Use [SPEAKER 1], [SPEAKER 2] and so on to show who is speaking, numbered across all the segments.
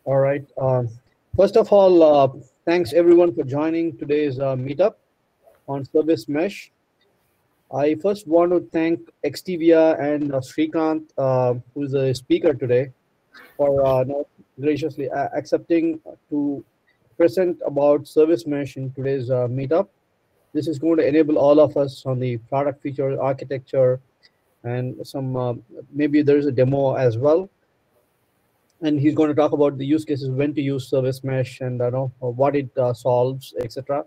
[SPEAKER 1] All right. First of all, thanks everyone for joining today's meetup on Service Mesh. I first want to thank XTIVIA and Srikanth, who is a speaker today, for now graciously accepting to present about Service Mesh in today's meetup. This is going to enable all of us on the product feature architecture and some maybe there is a demo as well. And he's going to talk about the use cases, when to use Service Mesh, and what it solves, etc.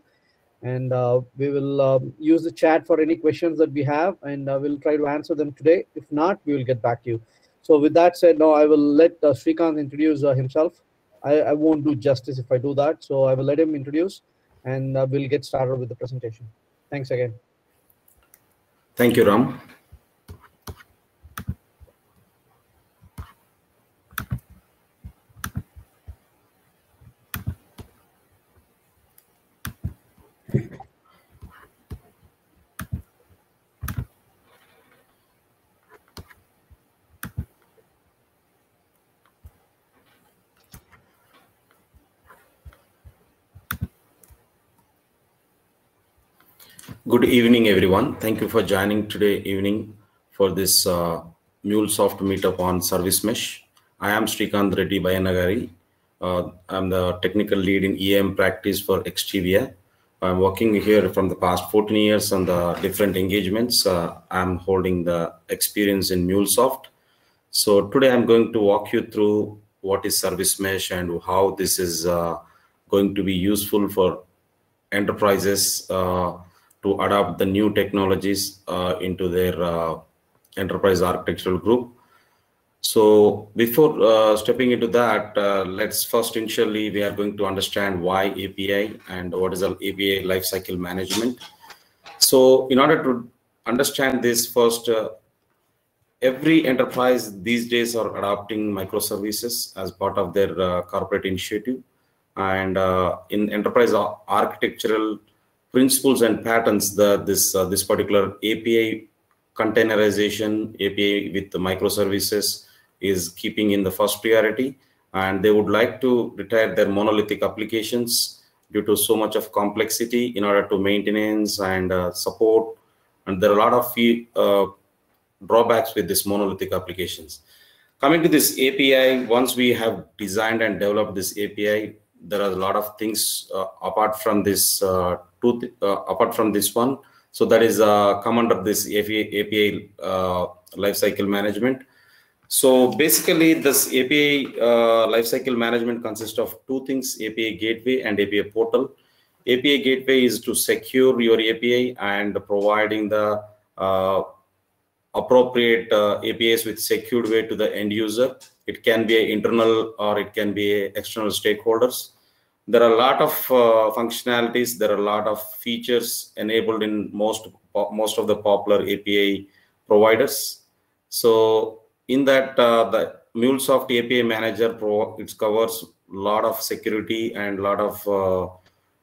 [SPEAKER 1] And we will use the chat for any questions that we have, and we'll try to answer them today. If not, we will get back to you. So with that said, now I will let Srikanth introduce himself. I won't do justice if I do that, so I will let him introduce, and we'll get started with the presentation. Thanks again.
[SPEAKER 2] Thank you, Ram. Good evening, everyone. Thank you for joining today evening for this MuleSoft meetup on Service Mesh. I am Srikanth Reddy Bayanagari. I'm the technical lead in EAM practice for XTIVIA. I'm working here from the past 14 years on the different engagements. I'm holding the experience in MuleSoft. So today I'm going to walk you through what is Service Mesh and how this is going to be useful for enterprises to adopt the new technologies into their enterprise architectural group. So before stepping into that, let's first initially we are going to understand why API and what is an API lifecycle management. So in order to understand this first, every enterprise these days are adopting microservices as part of their corporate initiative. And in enterprise architectural principles and patterns, this particular API containerization, API with the microservices is keeping in the first priority, and they would like to retire their monolithic applications due to so much of complexity in order to maintenance and support. And there are a lot of drawbacks with this monolithic applications. Coming to this API, once we have designed and developed this API, there are a lot of things apart from this one. So that is come under this API lifecycle management. So basically, this API lifecycle management consists of two things: API gateway and API portal. API gateway is to secure your API and providing the appropriate APIs with secured way to the end user. It can be internal or it can be external stakeholders. There are a lot of functionalities. There are a lot of features enabled in most of the popular API providers. So in that, the MuleSoft API Manager it covers a lot of security and a lot of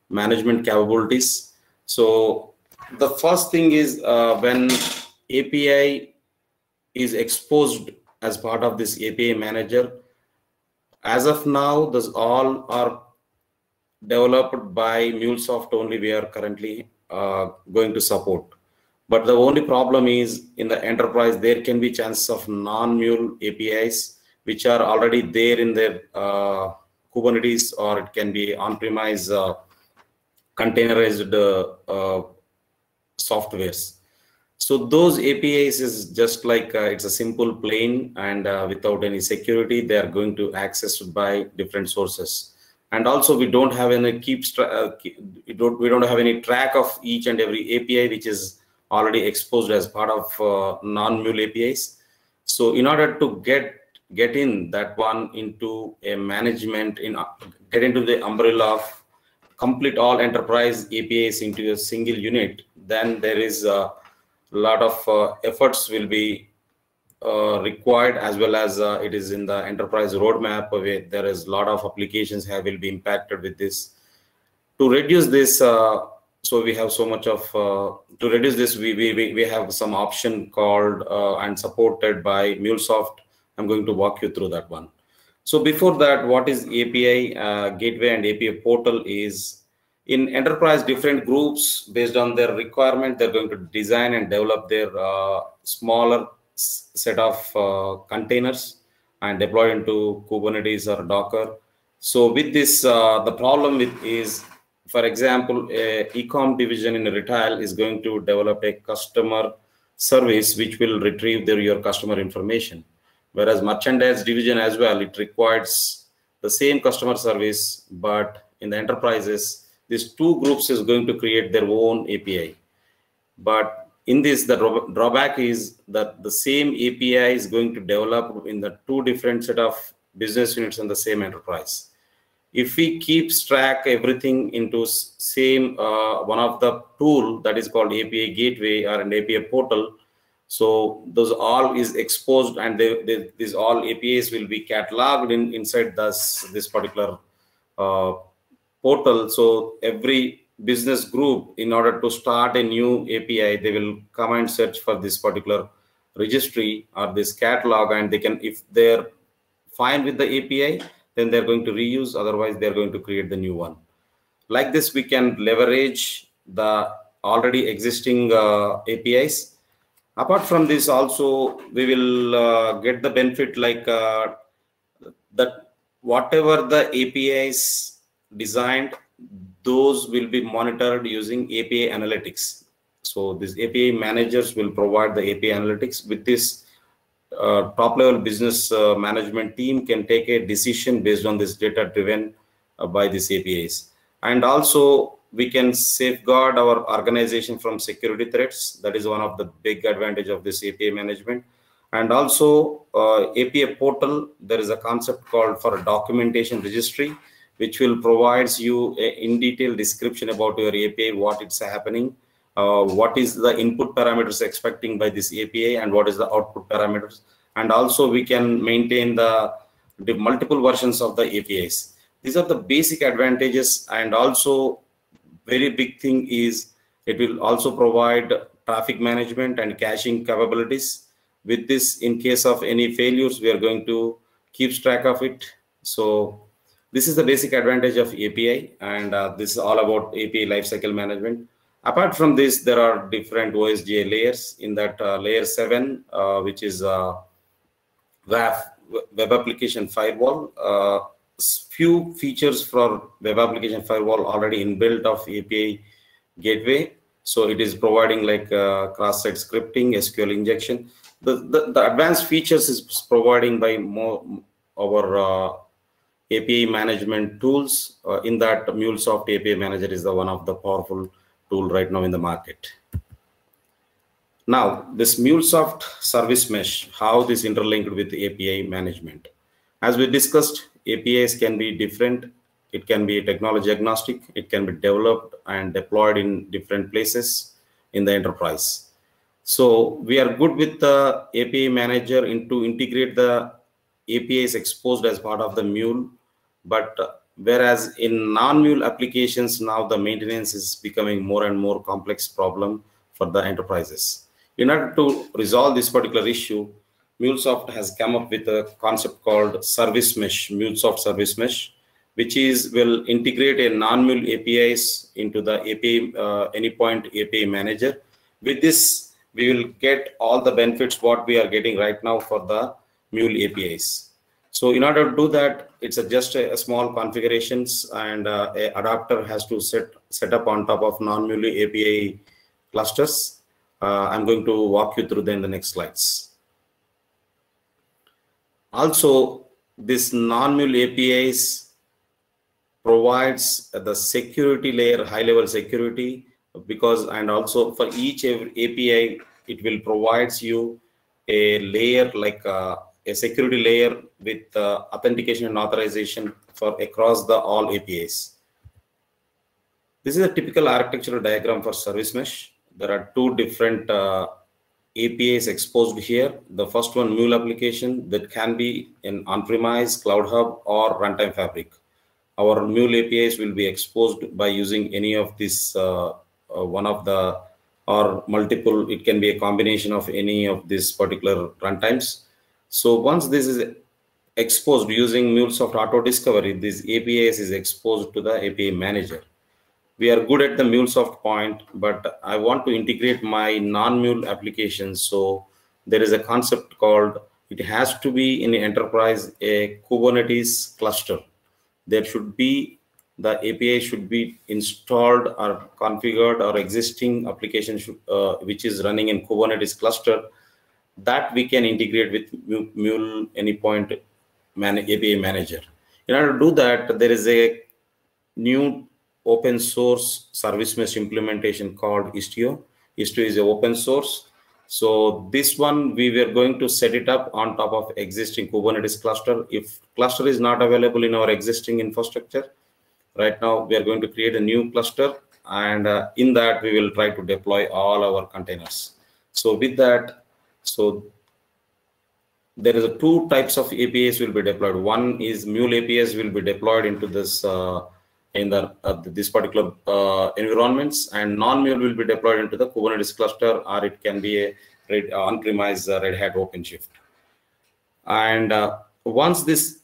[SPEAKER 2] management capabilities. So the first thing is when API is exposed as part of this API Manager, as of now, those all are developed by MuleSoft only. We are currently going to support. But the only problem is in the enterprise, there can be chances of non-Mule APIs, which are already there in their Kubernetes, or it can be on-premise containerized softwares. So those APIs is just like it's a simple plain and without any security, they are going to access by different sources. And also we don't have any we don't have any track of each and every API which is already exposed as part of non-Mule APIs. So in order to get in that one into a management, get into the umbrella of complete all enterprise APIs into a single unit, then there is a lot of efforts will be required, as well as it is in the enterprise roadmap where there is a lot of applications will be impacted with this. To reduce this, so we have so much of to reduce this, we have some option called and supported by MuleSoft. I'm going to walk you through that one. So before that, what is API gateway and API portal is in enterprise different groups based on their requirement, they're going to design and develop their smaller set of containers and deploy into Kubernetes or Docker. So with this, the problem with is, for example, a e-com division in retail is going to develop a customer service which will retrieve your customer information. Whereas merchandise division as well, it requires the same customer service, but in the enterprises, these two groups is going to create their own API. But in this, the drawback is that the same API is going to develop in the two different set of business units in the same enterprise. If we keep track everything into same one of the tool that is called API gateway or an API portal, so those all is exposed, and these all APIs will be cataloged inside this particular portal. So every business group, in order to start a new API, they will come and search for this particular registry or this catalog, and they can, if they're fine with the API, then they're going to reuse. Otherwise, they're going to create the new one. Like this, we can leverage the already existing APIs. Apart from this, also we will get the benefit like that whatever the APIs designed, those will be monitored using API analytics. So these API managers will provide the API analytics. With this, top level business management team can take a decision based on this data driven by these APIs. And also we can safeguard our organization from security threats. That is one of the big advantage of this API management. And also API portal, there is a concept called for a documentation registry, which will provides you a in detail description about your API, what it's happening, what is the input parameters expecting by this API, and what is the output parameters. And also we can maintain the multiple versions of the APIs. These are the basic advantages. And also very big thing is it will also provide traffic management and caching capabilities. With this, in case of any failures, we are going to keep track of it. So this is the basic advantage of API, and this is all about API lifecycle management. Apart from this, there are different OSGA layers. In that layer 7, which is web application firewall. Few features for web application firewall already inbuilt of API gateway. So it is providing like cross-site scripting, SQL injection. The advanced features is providing by our API management tools. In that, MuleSoft API Manager is the one of the powerful tool right now in the market. Now, this MuleSoft service mesh, how this interlinked with API management. As we discussed, APIs can be different. It can be technology agnostic. It can be developed and deployed in different places in the enterprise. So we are good with the API manager to integrate the APIs exposed as part of the Mule. But whereas in non-Mule applications, now the maintenance is becoming more and more complex problem for the enterprises. In order to resolve this particular issue, MuleSoft has come up with a concept called service mesh, MuleSoft service mesh, which will integrate a non-Mule APIs into the API Anypoint API manager. With this, we will get all the benefits what we are getting right now for the Mule APIs. So in order to do that, it's just a small configurations, and a adapter has to set up on top of non-Mule API clusters. I'm going to walk you through them in the next slides. Also, this non-Mule APIs provides the security layer, high-level security, and also for each API, it will provides you a layer like a security layer with authentication and authorization for across the all APIs. This is a typical architectural diagram for service mesh. There are two different APIs exposed here. The first one, Mule application, that can be in on-premise, Cloud Hub, or Runtime Fabric. Our Mule APIs will be exposed by using any of these, one of the, or multiple, it can be a combination of any of these particular runtimes. So once this is exposed using MuleSoft Auto Discovery. This APIs is exposed to the API manager. We are good at the MuleSoft point, but I want to integrate my non-Mule applications. So there is a concept called, it has to be in enterprise a Kubernetes cluster. There should be, the API should be installed or configured, or existing application should, which is running in Kubernetes cluster, that we can integrate with Mule Anypoint API manager. In order to do that, there is a new open source service mesh implementation called Istio. Istio is an open source. So this one, we were going to set it up on top of existing Kubernetes cluster. If cluster is not available in our existing infrastructure, right now we are going to create a new cluster, and in that we will try to deploy all our containers. So with that, so there is two types of APIs will be deployed. One is Mule APIs will be deployed into this this particular environments, and non-Mule will be deployed into the Kubernetes cluster, or it can be a on-premise Red Hat OpenShift. And once this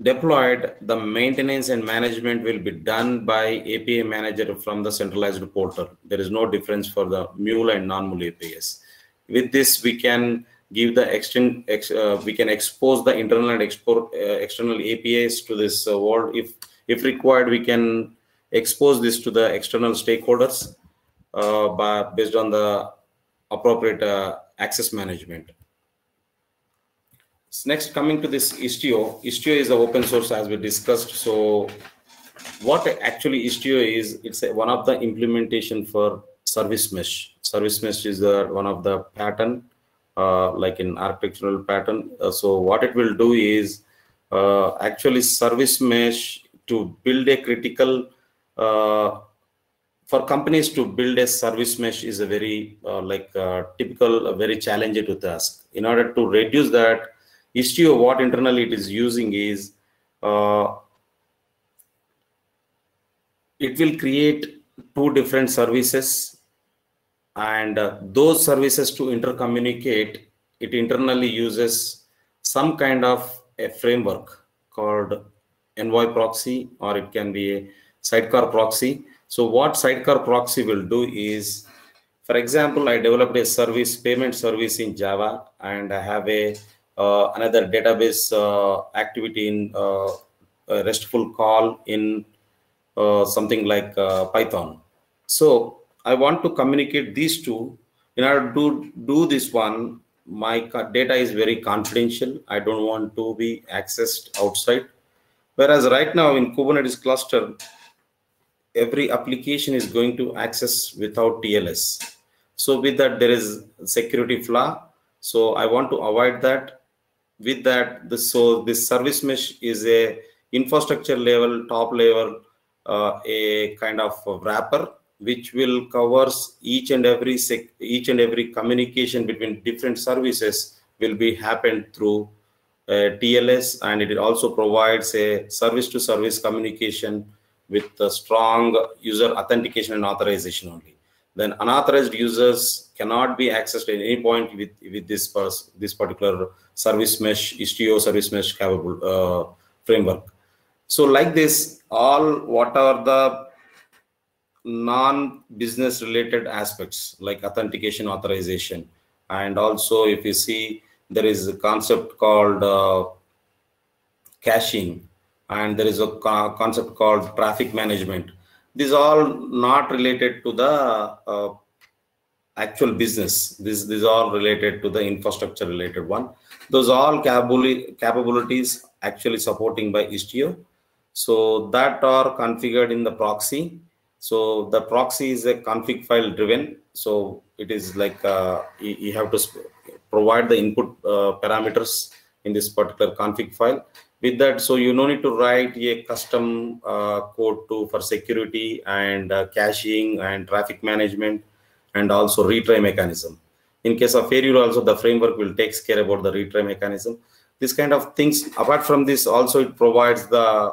[SPEAKER 2] deployed, the maintenance and management will be done by API manager from the centralized portal. There is no difference for the Mule and non-Mule APIs. With this, we can give the we can expose the internal and external APIs to this world. If required, we can expose this to the external stakeholders based on the appropriate access management. Next, coming to this Istio. Istio is an open source, as we discussed. So what actually Istio is, it's one of the implementation for service mesh. Service mesh is one of the pattern, like in architectural pattern. So what it will do is actually service mesh to build a critical, for companies to build a service mesh is a very typical, very challenging to task. In order to reduce that, Istio, what internally it is using is, it will create two different services, and those services to intercommunicate, it internally uses some kind of a framework called envoy proxy, or it can be a sidecar proxy. So what sidecar proxy will do is, for example, I developed a service, payment service in Java, and I have a another database activity in a RESTful call in something like Python. So I want to communicate these two. In order to do this one, my data is very confidential. I don't want to be accessed outside. Whereas right now in Kubernetes cluster, every application is going to access without TLS. So with that, there is security flaw. So I want to avoid that. With that, so this service mesh is a infrastructure level, top level, a kind of wrapper which will covers each and every communication between different services will be happened through TLS, and it also provides a service-to-service communication with a strong user authentication and authorization only. Then unauthorized users cannot be accessed at any point with this particular service mesh, Istio service mesh capable framework. So like this, all what are the non-business related aspects like authentication, authorization, and also if you see, there is a concept called caching, and there is a concept called traffic management. These are not related to the actual business. These are related to the infrastructure related one. Those all capabilities actually supporting by Istio. So that are configured in the proxy. So the proxy is a config file driven. So it is like you have to provide the input parameters in this particular config file. With that, so you no need to write a custom code for security and caching and traffic management, and also retry mechanism. In case of failure, also the framework will take care about the retry mechanism. This kind of things. Apart from this, also it provides the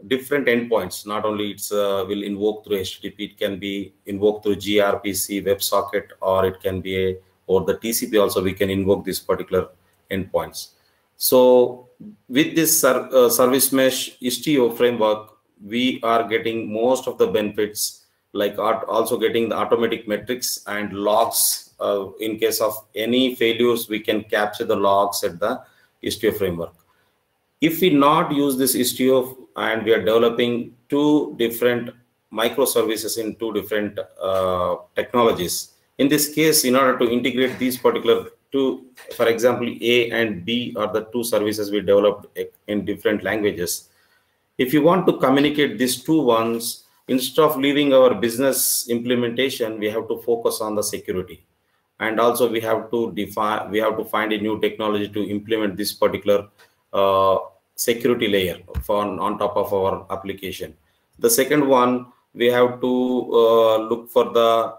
[SPEAKER 2] different endpoints. Not only it's will invoke through HTTP, it can be invoked through gRPC, WebSocket, or it can be or the TCP. Also, we can invoke these particular endpoints. So with this service mesh STO framework, we are getting most of the benefits, like also getting the automatic metrics and logs. In case of any failures, we can capture the logs at the STO framework. If we not use this STO and we are developing two different microservices in two different technologies, in this case, in order to integrate these particular two, for example, A and B are the two services we developed in different languages. If you want to communicate these two ones, instead of leaving our business implementation, we have to focus on the security. And also we have to find a new technology to implement this particular security layer on top of our application. The second one, we have to look for the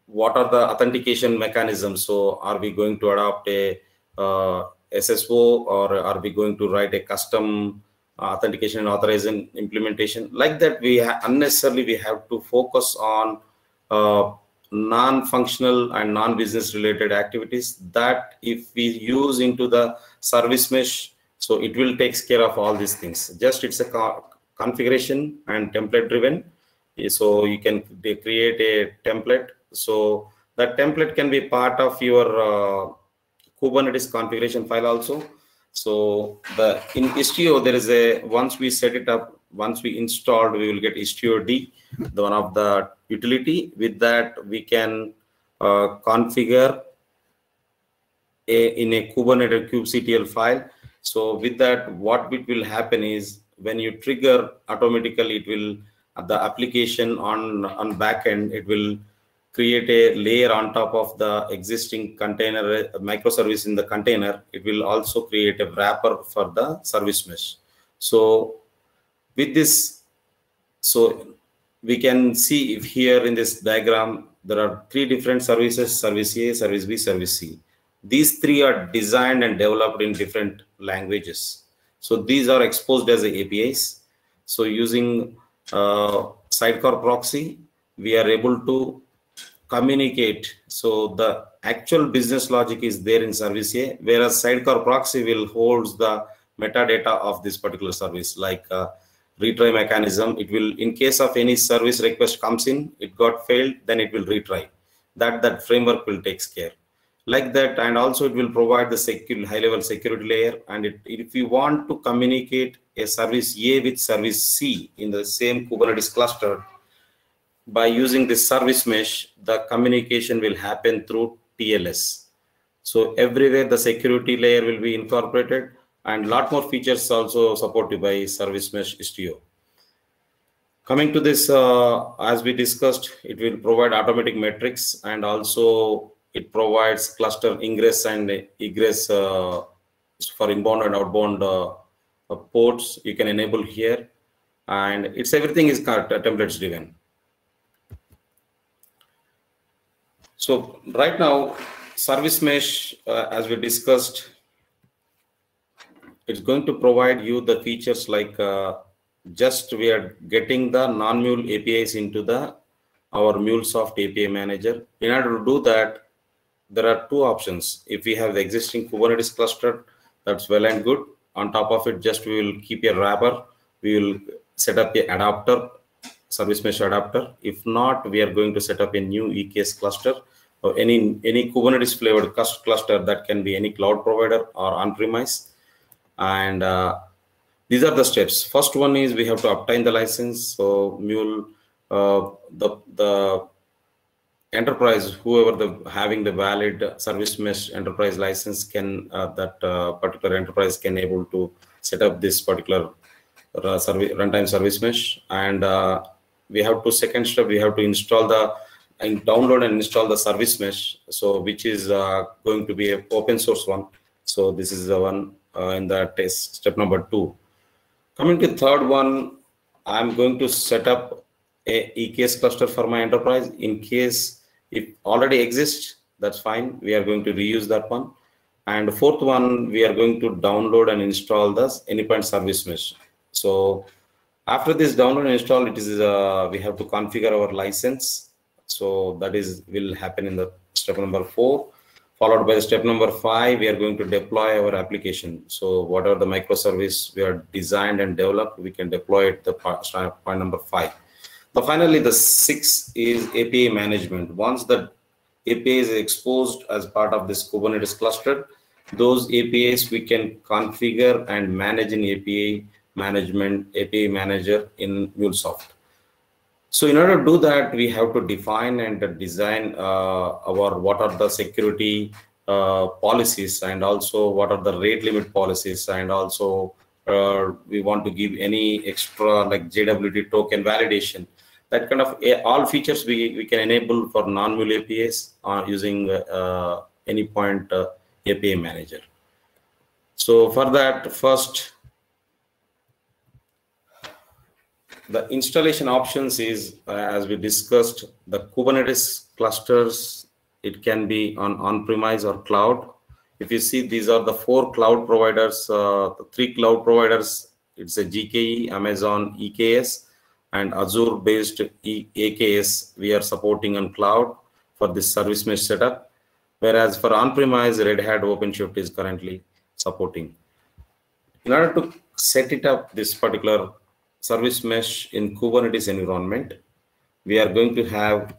[SPEAKER 2] what are the authentication mechanisms. So are we going to adopt a SSO, or are we going to write a custom authentication and authorization implementation? Like that, unnecessarily we have to focus on non-functional and non-business related activities that if we use into the service mesh, so it will take care of all these things. Just it's a configuration and template driven. So you can create a template. So that template can be part of your Kubernetes configuration file also. So in Istio, there is once we set it up, once we installed, we will get IstioD, the one of the utility. With that, we can configure in a Kubernetes kubectl file. So with that, what will happen is when you trigger, automatically it will, the application on backend, it will create a layer on top of the existing container microservice in the container. It will also create a wrapper for the service mesh. So with this, so we can see if here in this diagram, there are three different services: service A, service B, service C. These three are designed and developed in different languages. So these are exposed as APIs. So using sidecar proxy, we are able to communicate. So the actual business logic is there in service A, whereas sidecar proxy will hold the metadata of this particular service, like retry mechanism. It will, in case of any service request comes in, it got failed, then it will retry. That framework will take care like that. And also it will provide the secure high-level security layer. And if you want to communicate a service A with service C in the same Kubernetes cluster, by using this service mesh, the communication will happen through TLS. So everywhere the security layer will be incorporated, and a lot more features also supported by service mesh Istio. Coming to this, as we discussed, it will provide automatic metrics, and also it provides cluster ingress and egress for inbound and outbound ports. You can enable here, and everything is templates driven. So right now, service mesh, as we discussed, it's going to provide you the features like just we are getting the non-Mule APIs into our MuleSoft API manager. In order to do that, there are two options. If we have the existing Kubernetes cluster, that's well and good. On top of it, just we will keep a wrapper. We will set up a adapter, service mesh adapter. If not, we are going to set up a new EKS cluster, or any Kubernetes flavored cluster that can be any cloud provider or on-premise. And these are the steps. First one is we have to obtain the license. So Mule, the enterprise, whoever having the valid service mesh enterprise license can, that particular enterprise can able to set up this particular runtime service mesh. And we have to, second step, we have to install download and install the service mesh. So which is going to be an open source one. So this is the one in the test step number 2. Coming to third one, I'm going to set up a EKS cluster for my enterprise. In case it already exists, that's fine. We are going to reuse that one. And fourth one, we are going to download and install the Anypoint service mesh. So after this download and install, it is we have to configure our license. So that will happen in the step number 4. Followed by the step number 5, we are going to deploy our application. So whatever the microservice we are designed and developed, we can deploy it. The point number 5. So finally, the 6 is API management. Once the API is exposed as part of this Kubernetes cluster, those APIs we can configure and manage in API management, API manager in MuleSoft. So in order to do that, we have to define and design what are the security policies, and also what are the rate limit policies, and also we want to give any extra like JWT token validation. That kind of all features we can enable for non-Mule APIs using any point API manager. So for that, first, the installation options is, as we discussed, the Kubernetes clusters. It can be on-premise or cloud. If you see, these are the 4 cloud providers, the 3 cloud providers. It's a GKE, Amazon EKS, and Azure-based AKS. We are supporting on cloud for this service mesh setup. Whereas for on-premise, Red Hat OpenShift is currently supporting. In order to set it up, this particular service mesh in Kubernetes environment, we are going to have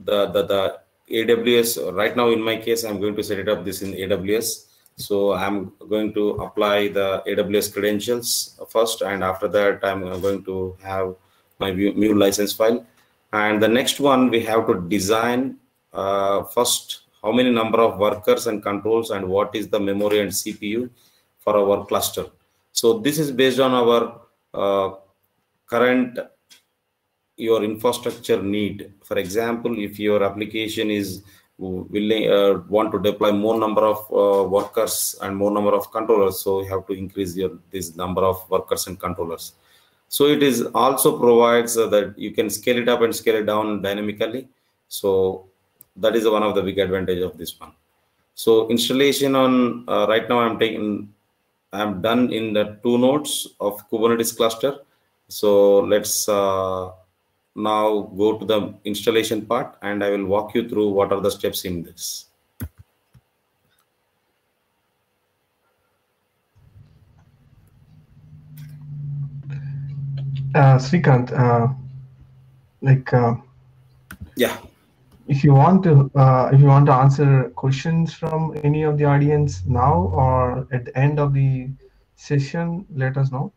[SPEAKER 2] the AWS. Right now, in my case, I'm going to set it up this in AWS. So I'm going to apply the AWS credentials first, and after that, I'm going to have my Mule license file. And the next one, we have to design first how many number of workers and controls, and what is the memory and CPU for our cluster. So this is based on our current your infrastructure need. For example, if your application is willing want to deploy more number of workers and more number of controllers, so you have to increase this number of workers and controllers. So it is also provides that you can scale it up and scale it down dynamically. So that is one of the big advantage of this one. So installation on right now I'm done in the 2 nodes of Kubernetes cluster. So let's now go to the installation part, and I will walk you through what are the steps in this.
[SPEAKER 3] Srikanth,
[SPEAKER 2] Yeah.
[SPEAKER 3] if you want to answer questions from any of the audience now or at the end of the session, let us know.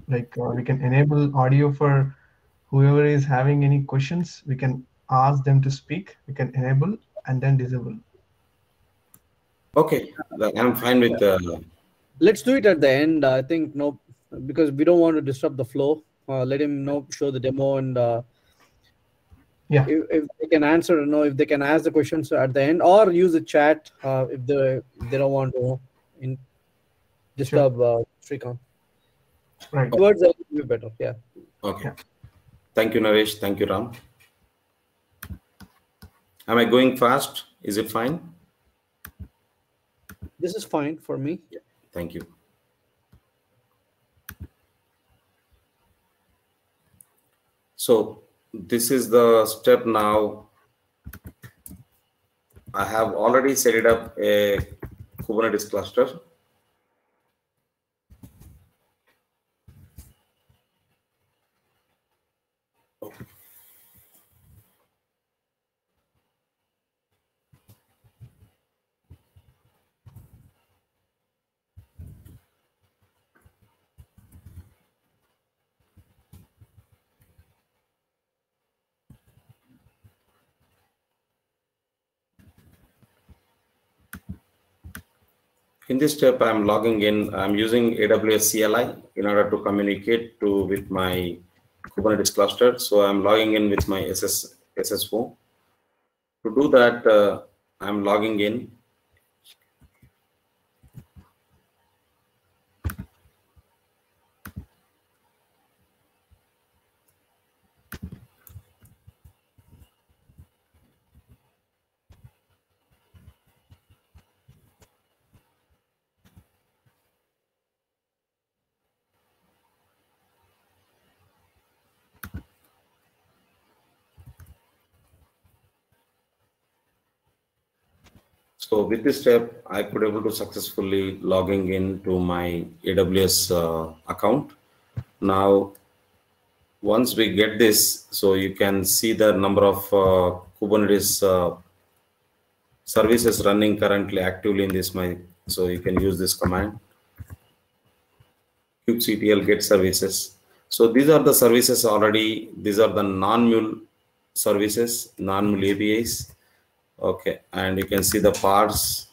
[SPEAKER 3] We can enable audio for whoever is having any questions. We can ask them to speak. We can enable and then disable.
[SPEAKER 2] Okay, I'm fine with.
[SPEAKER 1] Let's do it at the end. I think because we don't want to disrupt the flow. Let him show the demo, and
[SPEAKER 3] yeah,
[SPEAKER 1] if they can answer, if they can ask the questions at the end, or use the chat if they don't want to disturb Srikanth.
[SPEAKER 3] Right.
[SPEAKER 1] Words will be better. Yeah.
[SPEAKER 2] Okay.
[SPEAKER 3] Yeah.
[SPEAKER 2] Thank you, Naresh. Thank you, Ram. Am I going fast? Is it fine?
[SPEAKER 1] This is fine for me.
[SPEAKER 2] Yeah. Thank you. So this is the step now. I have already set it up a Kubernetes cluster. In this step, I'm logging in. I'm using AWS CLI in order to communicate with my Kubernetes cluster. So I'm logging in with my SSO. To do that, I'm logging in. So with this step, I could able to successfully logging into my AWS account. Now, once we get this, so you can see the number of Kubernetes services running currently actively in this so you can use this command kubectl get services. So these are the services already. These are the non-Mule services, non-Mule APIs. Okay, and you can see the parts.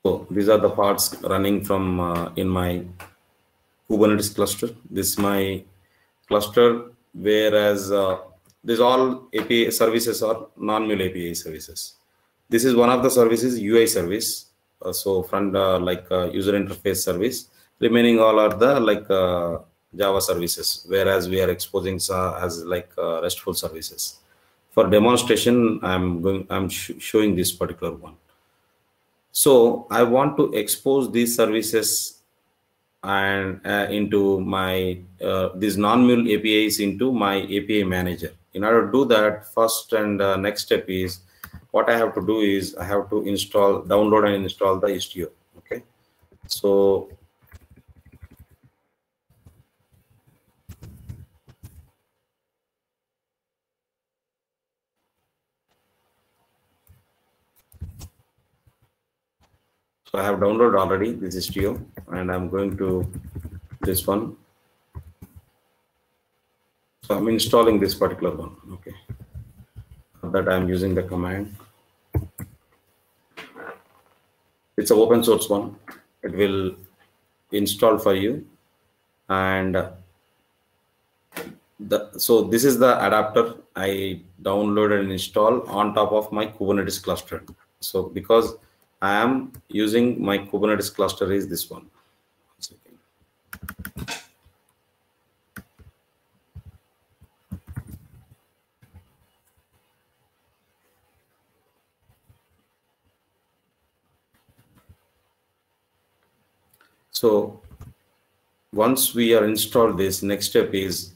[SPEAKER 2] So these are the parts running from in my Kubernetes cluster. This is my cluster, whereas these all API services are non-Mule API services. This is one of the services, UI service. So front user interface service. Remaining all are the Java services, whereas we are exposing as RESTful services. For demonstration, I'm showing this particular one. So I want to expose these services and into my these non-Mule APIs into my API manager. In order to do that, first and next step is what I have to do is I have to download and install the Istio. Okay, so I have downloaded already this Istio, and I'm going to this one. So I'm installing this particular one. Okay, that I'm using the command. It's an open source one. It will install for you, and so this is the adapter I downloaded and installed on top of my Kubernetes cluster. So because I am using my Kubernetes cluster is this one. So once we are installed this, next step is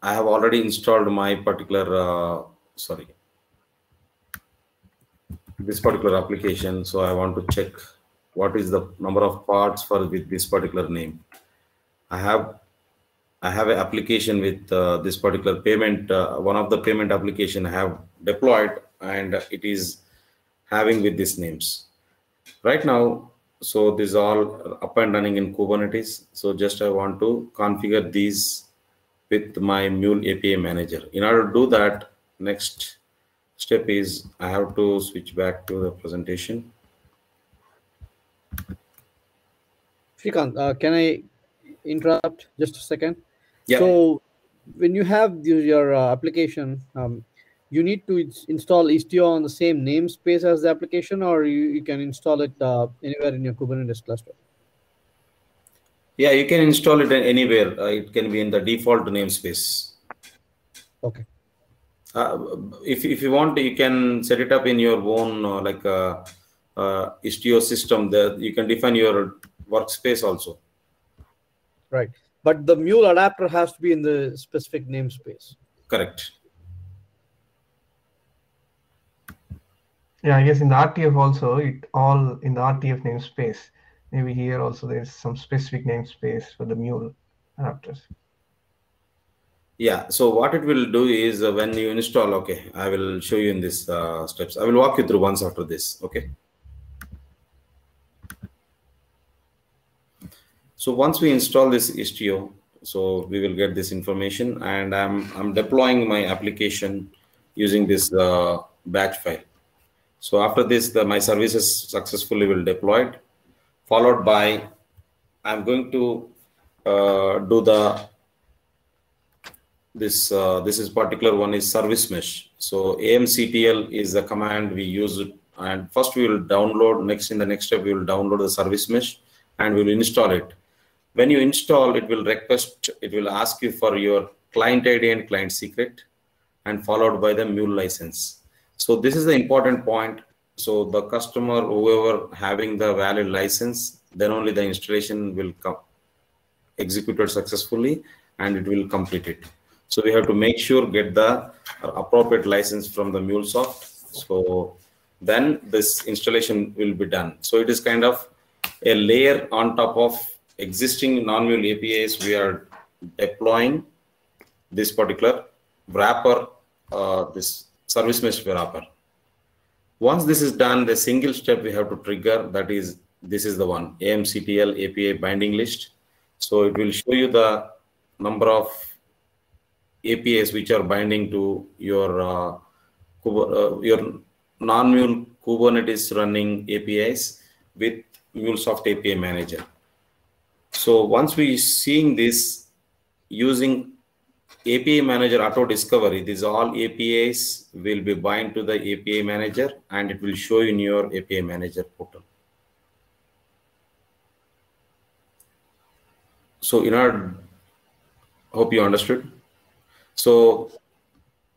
[SPEAKER 2] I have already installed my particular this particular application. So I want to check what is the number of parts with this particular name. I have an application with this particular payment. One of the payment application I have deployed, and it is having with these names right now. So this is all up and running in Kubernetes. So just I want to configure these with my Mule API manager. In order to do that, next step is I have to switch back to the presentation.
[SPEAKER 1] Shrikant, can I interrupt just a second?
[SPEAKER 2] Yeah.
[SPEAKER 1] So when you have your application, you need to install Istio on the same namespace as the application, or you can install it anywhere in your Kubernetes cluster?
[SPEAKER 2] Yeah, you can install it anywhere. It can be in the default namespace.
[SPEAKER 1] Okay.
[SPEAKER 2] If you want, you can set it up in your own Istio system. That you can define your workspace also.
[SPEAKER 1] Right, but the Mule adapter has to be in the specific namespace.
[SPEAKER 2] Correct.
[SPEAKER 3] Yeah, I guess in the RTF also, it all in the RTF namespace. Maybe here also there's some specific namespace for the Mule adapters.
[SPEAKER 2] Yeah, so what it will do is when you install, okay, I will show you in this steps. I will walk you through once after this, okay. So once we install this Istio, so we will get this information, and I'm deploying my application using this batch file. So after this, my services successfully will deployed, followed by I'm going to do this is particular one is service mesh. So amctl is the command we use, and first we will download. In the next step we will download the service mesh and we will install it. When you install, it will ask you for your client ID and client secret, and followed by the Mule license. So this is the important point. So the customer, whoever having the valid license, then only the installation will come executed successfully and it will complete it. So we have to make sure get the appropriate license from the MuleSoft. So then this installation will be done. So it is kind of a layer on top of existing non-Mule APIs. We are deploying this particular wrapper, this service mesh wrapper. Once this is done, the single step we have to trigger, that is, this is the one, AMCTL API binding list. So it will show you the number of APIs which are binding to your non-Mule Kubernetes running APIs with MuleSoft API Manager. So once we seeing this using API Manager Auto Discovery, these all APIs will be bind to the API Manager and it will show in your API Manager portal. So hope you understood. So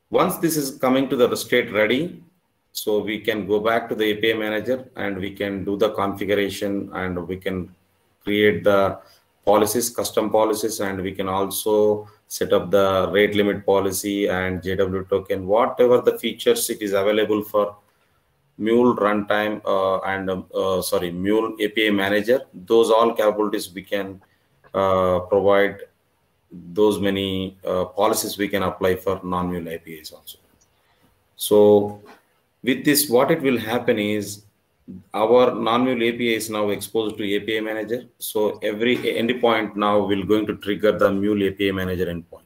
[SPEAKER 2] once this is coming to the state ready, so we can go back to the API Manager and we can do the configuration and we can create the policies, custom policies, and we can also set up the rate limit policy and JW token, whatever the features it is available for Mule runtime Mule API Manager. Those all capabilities we can provide. Those many policies we can apply for non-Mule APIs also. So with this, what it will happen is our non-Mule API is now exposed to API Manager. So every endpoint now will going to trigger the Mule API Manager endpoint.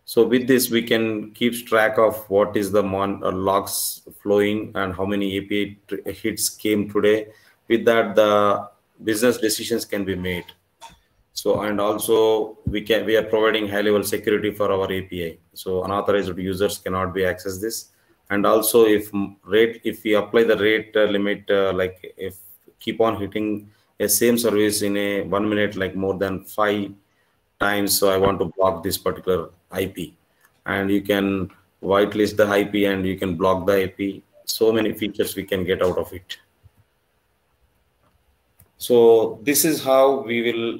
[SPEAKER 2] So with this, we can keep track of what is the logs flowing and how many API hits came today. With that, the business decisions can be made. So, and also we are providing high level security for our API. So unauthorized users cannot be access this. And also if we apply the rate limit, like if keep on hitting a same service in a 1 minute, like more than 5 times, so I want to block this particular IP, and you can whitelist the IP and you can block the IP. So many features we can get out of it. So this is how we will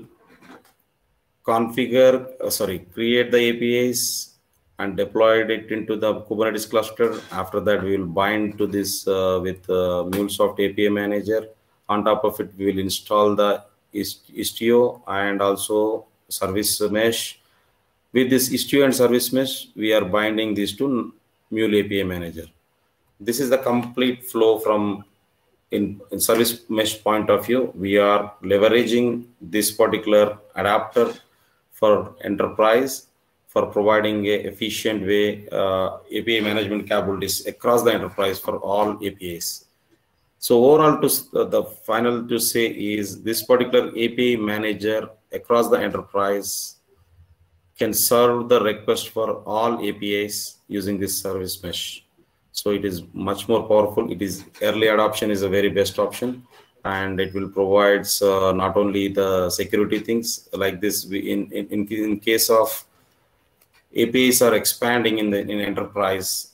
[SPEAKER 2] create the APIs and deployed it into the Kubernetes cluster. After that, we will bind to this with MuleSoft API Manager. On top of it, we will install the Istio and also service mesh. With this Istio and service mesh, we are binding these to Mule API Manager. This is the complete flow from in service mesh point of view. We are leveraging this particular adapter for enterprise for providing a efficient way API management capabilities across the enterprise for all APIs. So overall, the final to say is this particular API manager across the enterprise can serve the request for all APIs using this service mesh. So it is much more powerful. It is early adoption is a very best option, and it will provide not only the security things like this. In case of APIs are expanding in enterprise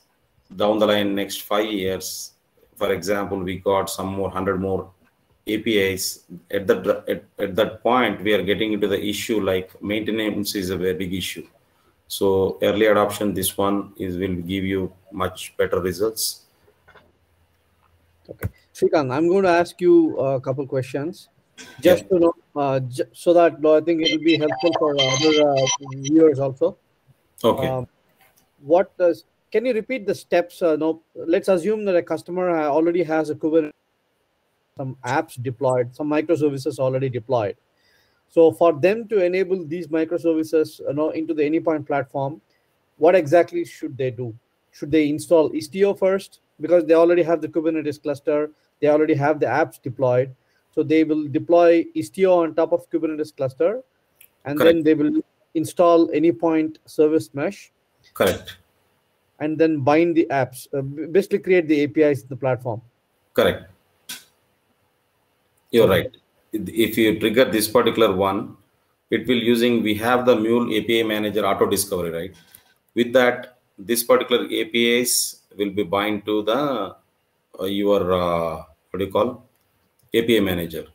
[SPEAKER 2] down the line next 5 years. For example, we got some more 100 more APIs. At that point, we are getting into the issue like maintenance is a very big issue. So early adoption, this one will give you much better results.
[SPEAKER 1] Okay, Shrikant, I'm going to ask you a couple questions, just to know, so that I think it will be helpful for other viewers also.
[SPEAKER 2] Okay.
[SPEAKER 1] Can you repeat the steps? Let's assume that a customer already has a Kubernetes, some apps deployed, some microservices already deployed. So for them to enable these microservices, into the Anypoint platform, what exactly should they do? Should they install Istio first, because they already have the Kubernetes cluster, they already have the apps deployed, so they will deploy Istio on top of Kubernetes cluster, and
[SPEAKER 2] Correct.
[SPEAKER 1] then they will install Anypoint service mesh.
[SPEAKER 2] Correct.
[SPEAKER 1] And then bind the apps, basically create the APIs in the platform.
[SPEAKER 2] Correct. You're right. If you trigger this particular one, it will we have the Mule API Manager auto discovery, right? With that, this particular APIs will be bind to the API Manager.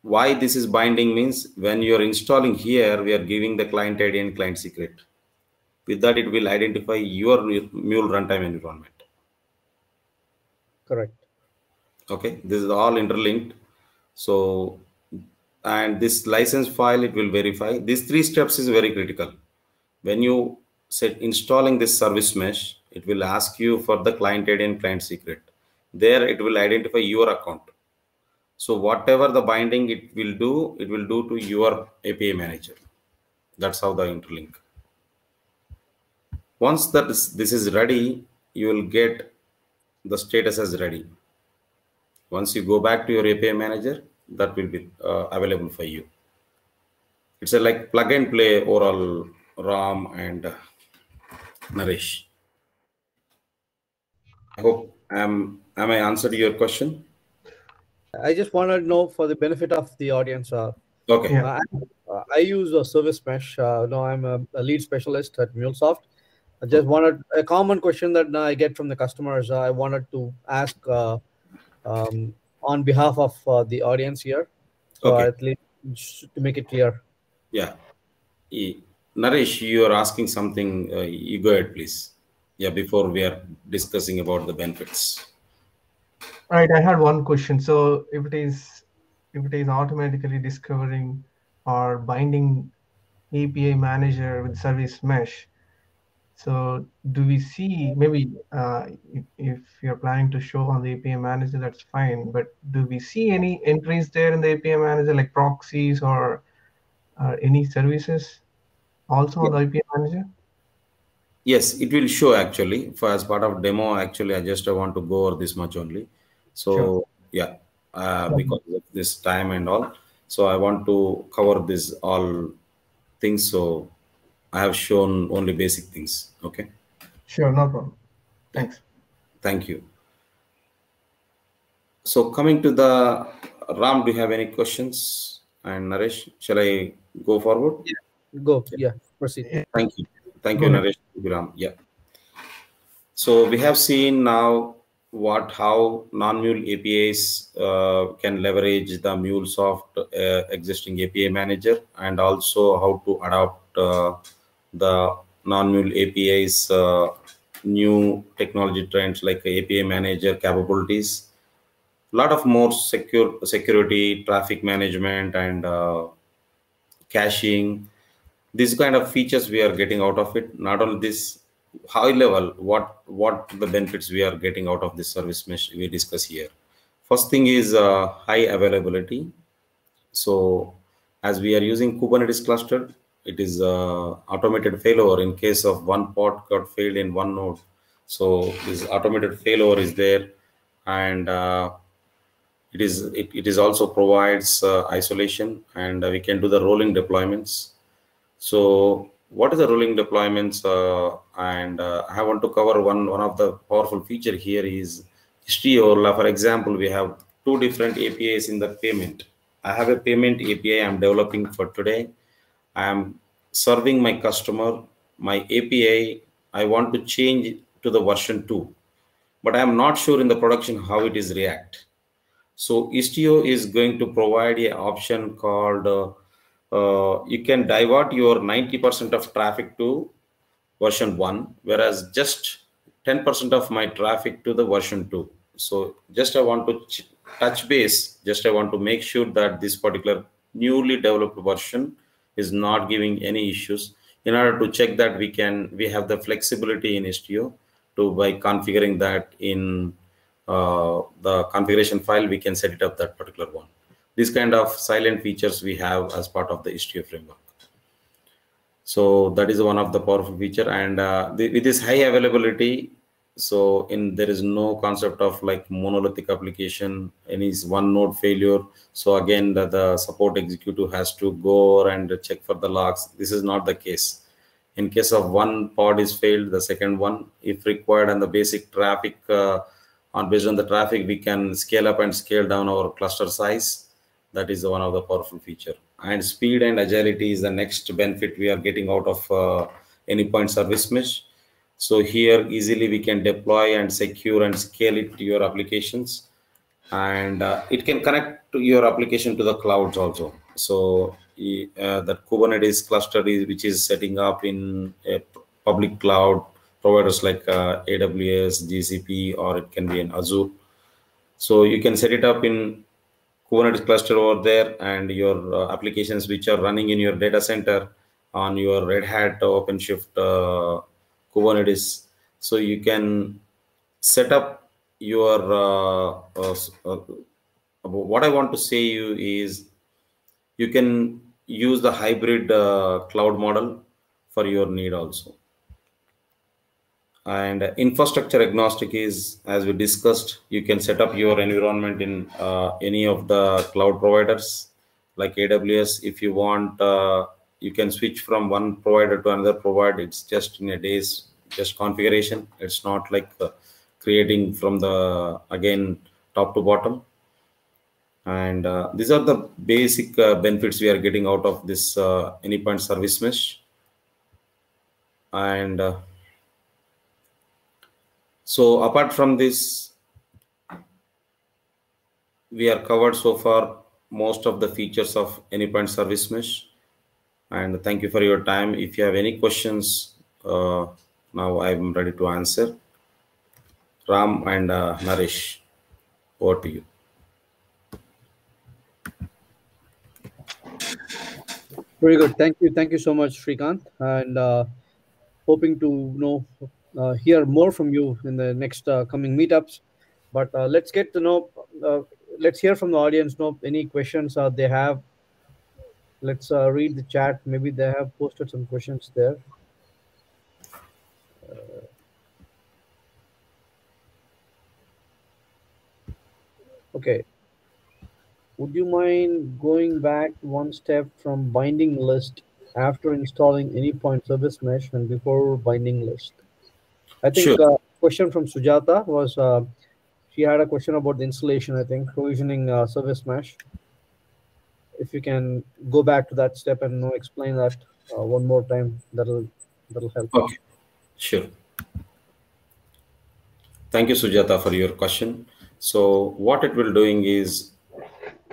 [SPEAKER 2] Why this is binding means when you're installing here, we are giving the client ID and client secret. With that, it will identify your Mule runtime environment.
[SPEAKER 1] Correct.
[SPEAKER 2] Okay, this is all interlinked. So, and this license file, it will verify. These 3 steps is very critical. When you set installing this service mesh, it will ask you for the client ID and client secret. There, it will identify your account. So whatever the binding it will do to your API manager. That's how the interlink. Once that this is ready, you will get the status as ready. Once you go back to your API manager, that will be available for you. It's a like plug and play overall, Ram and Naresh. I hope am I answered your question?
[SPEAKER 1] I just wanted to know for the benefit of the audience.
[SPEAKER 2] Okay.
[SPEAKER 3] Yeah.
[SPEAKER 1] I use a service mesh. No, I'm a lead specialist at MuleSoft. I just wanted a common question that I get from the customers. I wanted to ask on behalf of the audience here. So
[SPEAKER 2] Okay.
[SPEAKER 1] at least to make it clear.
[SPEAKER 2] Yeah. Naresh, you are asking something. You go ahead, please. Yeah, before we are discussing about the benefits.
[SPEAKER 3] Right. I had one question. So if it is automatically discovering or binding API manager with service mesh, so do we see maybe if you're planning to show on the API manager, that's fine. But do we see any entries there in the API manager like proxies or any services also on the API manager?
[SPEAKER 2] Yes, it will show actually. For as part of demo, actually, I want to go over this much only. So
[SPEAKER 3] Sure.
[SPEAKER 2] yeah, because of this time and all, so I want to cover this all things. So I have shown only basic things. Okay.
[SPEAKER 3] Sure, no problem.
[SPEAKER 2] Yeah.
[SPEAKER 3] Thanks.
[SPEAKER 2] Thank you. So coming to the Ram, do you have any questions? And Naresh, shall I go forward?
[SPEAKER 1] Yeah. Go. Yeah. Proceed.
[SPEAKER 2] Thank you. Thank
[SPEAKER 3] Go
[SPEAKER 2] you,
[SPEAKER 3] ahead.
[SPEAKER 2] Naresh. Ram. Yeah. So we have seen now how non-Mule APIs can leverage the MuleSoft existing API manager, and also how to adopt the non-Mule APIs new technology trends like API manager capabilities. A lot of more security, traffic management, and caching. These kind of features we are getting out of it. Not only this, high level, what the benefits we are getting out of this service mesh we discuss here. First thing is high availability. So as we are using Kubernetes cluster, it is automated failover in case of one pod got failed in one node. So this automated failover is there, and it is also provides isolation, and we can do the rolling deployments. So what is the rolling deployments? And I want to cover one of the powerful feature here is XTIVIA. For example, we have 2 different APIs in the payment. I have a payment API I'm developing for today. I am serving my customer. My API, I want to change to the version 2, but I am not sure in the production how it is react. So Istio is going to provide an option called you can divert your 90% of traffic to version 1, whereas just 10% of my traffic to the version 2. So just I want to touch base, just I want to make sure that this particular newly developed version is not giving any issues. In order to check that, we have the flexibility in Istio to by configuring that in the configuration file, we can set it up that particular one. This kind of silent features we have as part of the Istio framework. So that is one of the powerful feature, and with this high availability, so there is no concept of like monolithic application, any one node failure. So again, the support executive has to go and check for the logs. This is not the case. In case of one pod is failed, the second one, if required, and the basic traffic based on the traffic, we can scale up and scale down our cluster size. That is one of the powerful feature. And speed and agility is the next benefit we are getting out of any point service mesh. So here easily we can deploy and secure and scale it to your applications. and it can connect to your application to the clouds also. So that Kubernetes cluster which is setting up in a public cloud providers like AWS, GCP, or it can be in Azure. So you can set it up in Kubernetes cluster over there, and your applications which are running in your data center on your Red Hat OpenShift Kubernetes. So you can set up your what I want to say you is you can use the hybrid cloud model for your need also. And infrastructure agnostic is, as we discussed, you can set up your environment in any of the cloud providers like AWS. If you want, you can switch from one provider to another provider. It's just in a day's just configuration. It's not like creating from the again top to bottom. And these are the basic benefits we are getting out of this anypoint service mesh. And so apart from this, we are covered so far most of the features of anypoint service mesh. And thank you for your time. If you have any questions, now I'm ready to answer. Ram and Naresh, over to you.
[SPEAKER 1] Very good. Thank you so much, Srikanth, and hoping to hear more from you in the next coming meetups. But let's get to know. Let's hear from the audience. Know any questions they have. Let's read the chat. Maybe they have posted some questions there. Okay. Would you mind going back one step from binding list after installing anypoint service mesh and before binding list? I think
[SPEAKER 2] Sure.
[SPEAKER 1] Question from Sujata was she had a question about the installation. I think provisioning service mesh. If you can go back to that step and explain that one more time, that'll help.
[SPEAKER 2] Okay, sure. Thank you, Sujata, for your question. So what it will doing is,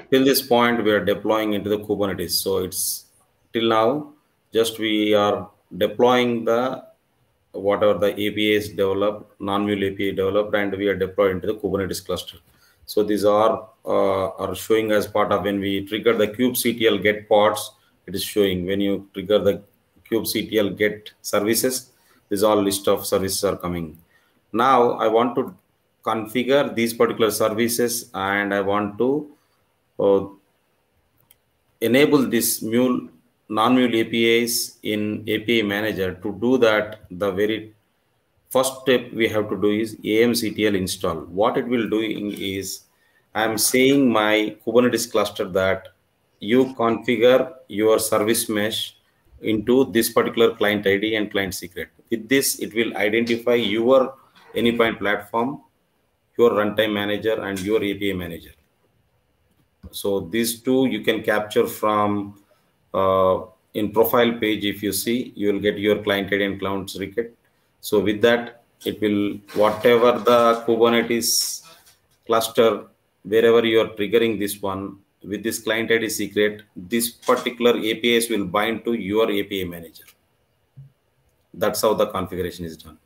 [SPEAKER 2] till this point, we are deploying into the Kubernetes. So it's till now, just we are deploying the whatever the APIs developed, non-mule API developed, and we are deployed into the Kubernetes cluster. So these are showing as part of when we trigger the kubectl get pods. It is showing when you trigger the kubectl get services. These all list of services are coming. Now I want to configure these particular services, and I want to enable this non-mule APIs in API manager. To do that, the very first step we have to do is amctl install. What it will doing is, I'm saying my Kubernetes cluster that you configure your service mesh into this particular client ID and client secret. With this, it will identify your anypoint platform, your runtime manager, and your API manager. So these two you can capture from in profile page. If you see, you will get your client ID and client secret. So with that, it will, whatever the Kubernetes cluster, wherever you are triggering this one, with this client ID secret, this particular APIs will bind to your API manager. That's how the configuration is done.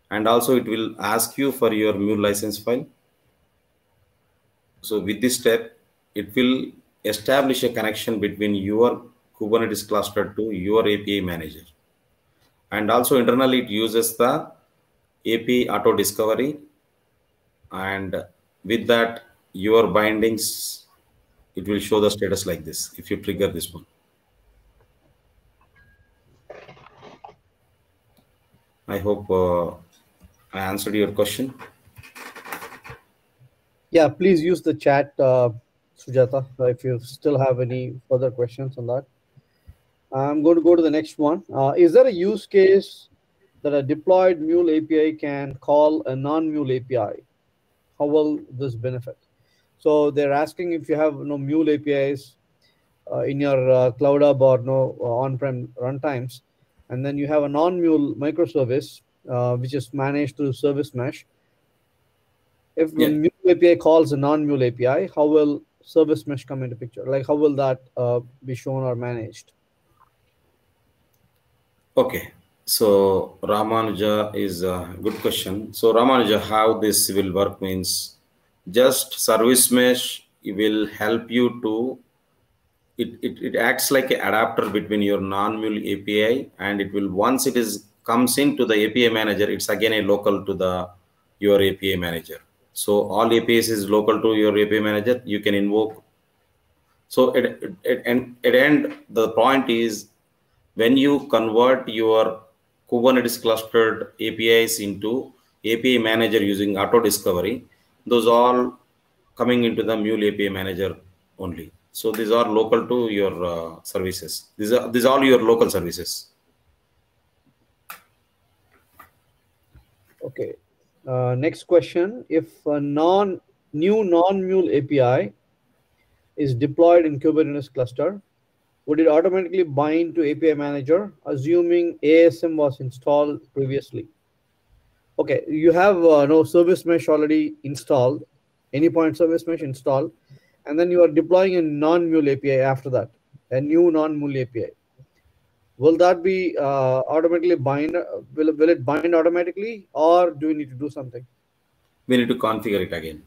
[SPEAKER 2] And also it will ask you for your Mule license file. So with this step, it will establish a connection between your Kubernetes cluster to your API manager. And also internally, it uses the API auto discovery. And with that, your bindings, it will show the status like this if you trigger this one. I hope I answered your question.
[SPEAKER 1] Yeah, please use the chat, Sujata, if you still have any further questions on that. I'm going to go to the next one. Is there a use case that a deployed Mule API can call a non-Mule API? How will this benefit? So they're asking if you have Mule APIs in your Cloud Hub or on-prem runtimes, and then you have a non-Mule microservice which is managed through service mesh. If Mule API calls a non-Mule API, how will service mesh come into picture? Like how will that be shown or managed?
[SPEAKER 2] Okay. So Ramanuja is a good question. So Ramanuja, how this will work means just service mesh will help you to it acts like an adapter between your non-Mule API, and it will once it is comes into the API manager, it's again a local to the your API manager. So all APIs is local to your API manager. You can invoke. So at end the point is when you convert your Kubernetes clustered APIs into API manager using auto discovery, those all coming into the Mule API manager only. So these are local to your services. These are all your local services.
[SPEAKER 1] Okay. Next question: if a new non-Mule API is deployed in Kubernetes cluster, would it automatically bind to API manager, assuming ASM was installed previously? Okay, you have no service mesh already installed, Anypoint service mesh installed, and then you are deploying a non-Mule API after that, a new non-Mule API. Will that be automatically bind? Will it bind automatically, or do we need to do something?
[SPEAKER 2] We need to configure it again.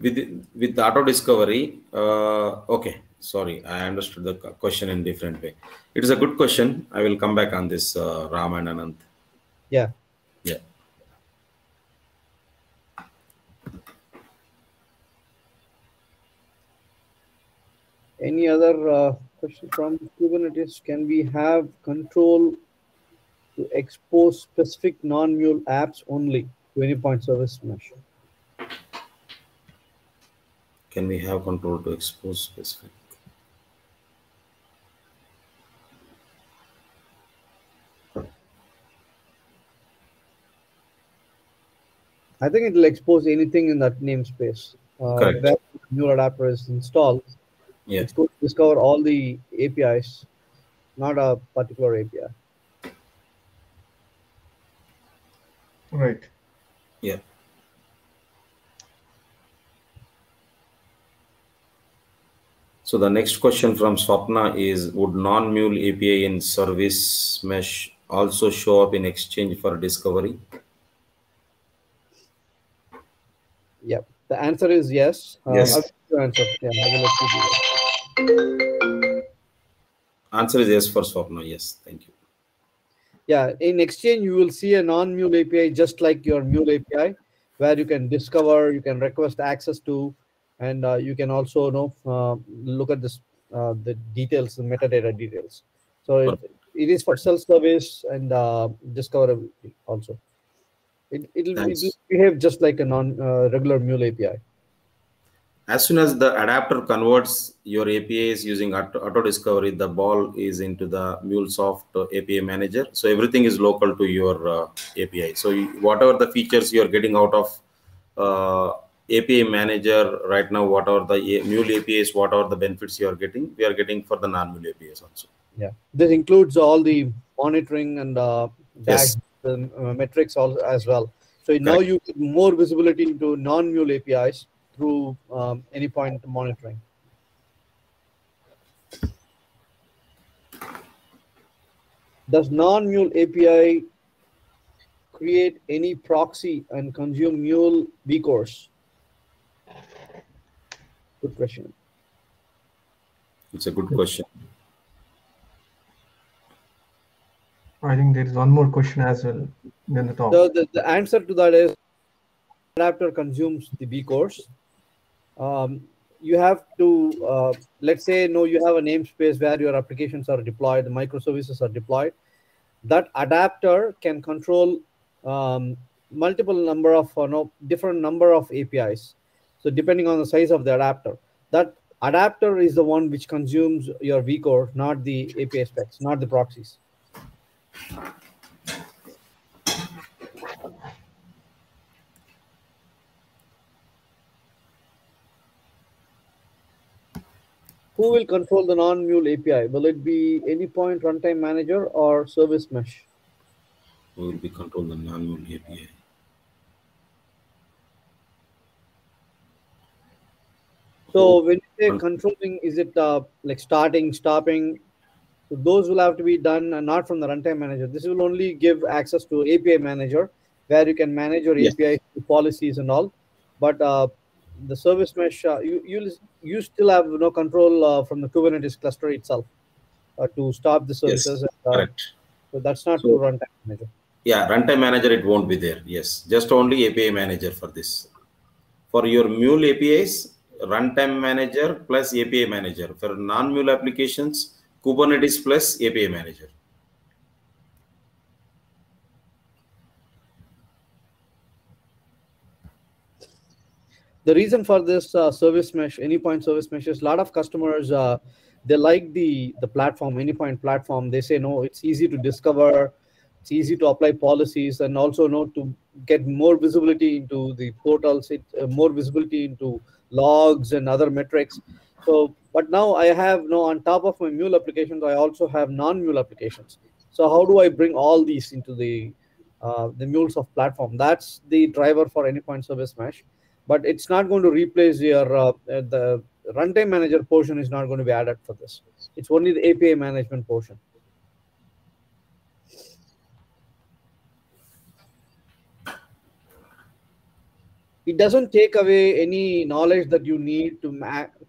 [SPEAKER 2] With the auto discovery, okay, sorry, I understood the question in different way. It is a good question. I will come back on this, Ram and Anant.
[SPEAKER 1] Yeah.
[SPEAKER 2] Yeah.
[SPEAKER 1] Any other question from Kubernetes? Can we have control to expose specific non-Mule apps only to Anypoint service mesh?
[SPEAKER 2] Can we have control to expose specific?
[SPEAKER 1] I think it will expose anything in that namespace.
[SPEAKER 2] Correct.
[SPEAKER 1] Where Mule adapter is installed,
[SPEAKER 2] Yeah.
[SPEAKER 1] it's going to discover all the APIs, not a particular API.
[SPEAKER 3] Right.
[SPEAKER 2] Yeah. So the next question from Swapna is, would non-Mule API in service mesh also show up in Exchange for discovery?
[SPEAKER 1] Yeah, the answer is yes.
[SPEAKER 2] Yes.
[SPEAKER 1] Answer. Yeah, I will let you do that.
[SPEAKER 2] Answer is yes for Swapna. Yes, thank you.
[SPEAKER 1] Yeah, in Exchange, you will see a non-Mule API just like your Mule API, where you can discover, you can request access to, and you can also look at this the details, the metadata details. So it is for self-service and discoverability also. It'll behave just like a regular Mule API.
[SPEAKER 2] As soon as the adapter converts your APIs using auto discovery, the ball is into the MuleSoft API manager. So everything is local to your API. So whatever the features you are getting out of API manager right now, what are the Mule APIs, what are the benefits you are getting, we are getting for the non-Mule APIs also.
[SPEAKER 1] Yeah, this includes all the monitoring and
[SPEAKER 2] Yes.
[SPEAKER 1] metrics as well. So now you get more visibility into non-Mule APIs through Anypoint monitoring. Does non-Mule API create any proxy and consume Mule vCores? Good question.
[SPEAKER 2] It's a good question.
[SPEAKER 3] I think there is one more question as well than the top.
[SPEAKER 1] So the answer to that is adapter consumes the vCores. You have to, let's say, you have a namespace where your applications are deployed, the microservices are deployed. That adapter can control multiple number of, different number of APIs. So depending on the size of the adapter, that adapter is the one which consumes your vCore, not the API specs, not the proxies. Who will control the non-Mule API? Will it be Anypoint runtime manager or service mesh?
[SPEAKER 2] We will be control the non-mule API.
[SPEAKER 1] So when you say controlling, is it like starting, stopping? So those will have to be done not from the runtime manager. This will only give access to API manager, where you can manage your
[SPEAKER 2] Yes.
[SPEAKER 1] API policies and all. But the service mesh, you still have no control from the Kubernetes cluster itself to stop the
[SPEAKER 2] Yes.
[SPEAKER 1] services.
[SPEAKER 2] Correct.
[SPEAKER 1] So that's not through
[SPEAKER 2] So
[SPEAKER 1] runtime manager.
[SPEAKER 2] yeah, runtime manager, it won't be there. Yes, just only API manager for this. For your Mule APIs, runtime manager plus API manager. For non-Mule applications, Kubernetes plus API manager.
[SPEAKER 1] The reason for this service mesh, anypoint service mesh, is a lot of customers they like the platform, anypoint platform. They say no, it's easy to discover, it's easy to apply policies, and also know to get more visibility into the portals, more visibility into logs and other metrics. So, but now I have no, on top of my Mule applications, I also have non-Mule applications. So how do I bring all these into the MuleSoft platform? That's the driver for anypoint service mesh, but it's not going to replace your the runtime manager portion is not going to be added for this. It's only the API management portion. It doesn't take away any knowledge that you need to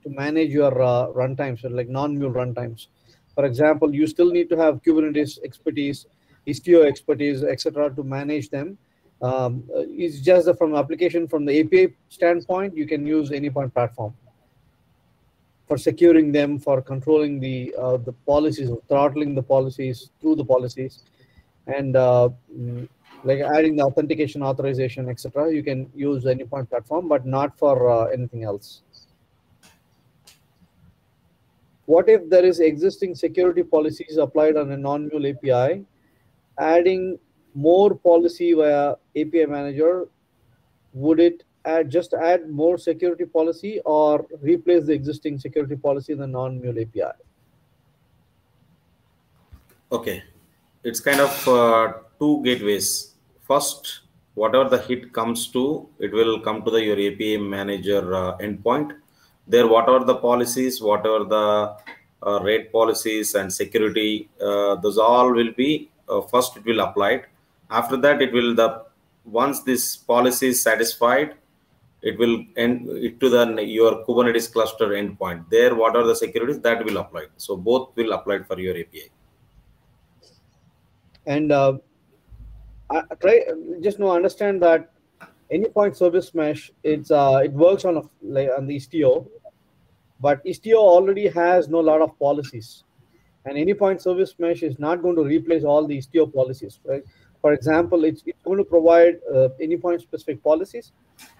[SPEAKER 1] manage your runtimes, so like non-mule runtimes. For example, you still need to have Kubernetes expertise, Istio expertise, etc., to manage them. It's just that from application, from the API standpoint, you can use any point platform for securing them, for controlling the policies, throttling the policies through the policies, and like adding the authentication, authorization, etc. You can use any point platform, but not for anything else. What if there is existing security policies applied on a non-mule API? Adding more policy via API manager, would it just add more security policy or replace the existing security policy in the non-mule API?
[SPEAKER 2] Okay, it's kind of two gateways. First, whatever the hit comes to, it will come to the your API manager endpoint. There, whatever the policies, whatever the rate policies and security, those all will be first it will applied. After that, it will the once this policy is satisfied, it will end it to the your Kubernetes cluster endpoint. There, what are the securities that will apply? So both will apply for your API.
[SPEAKER 1] And I try just know understand that any point service mesh, it works on like on the Istio, but Istio already has no lot of policies, and any point service mesh is not going to replace all the Istio policies, right? For example, it's going to provide any point specific policies,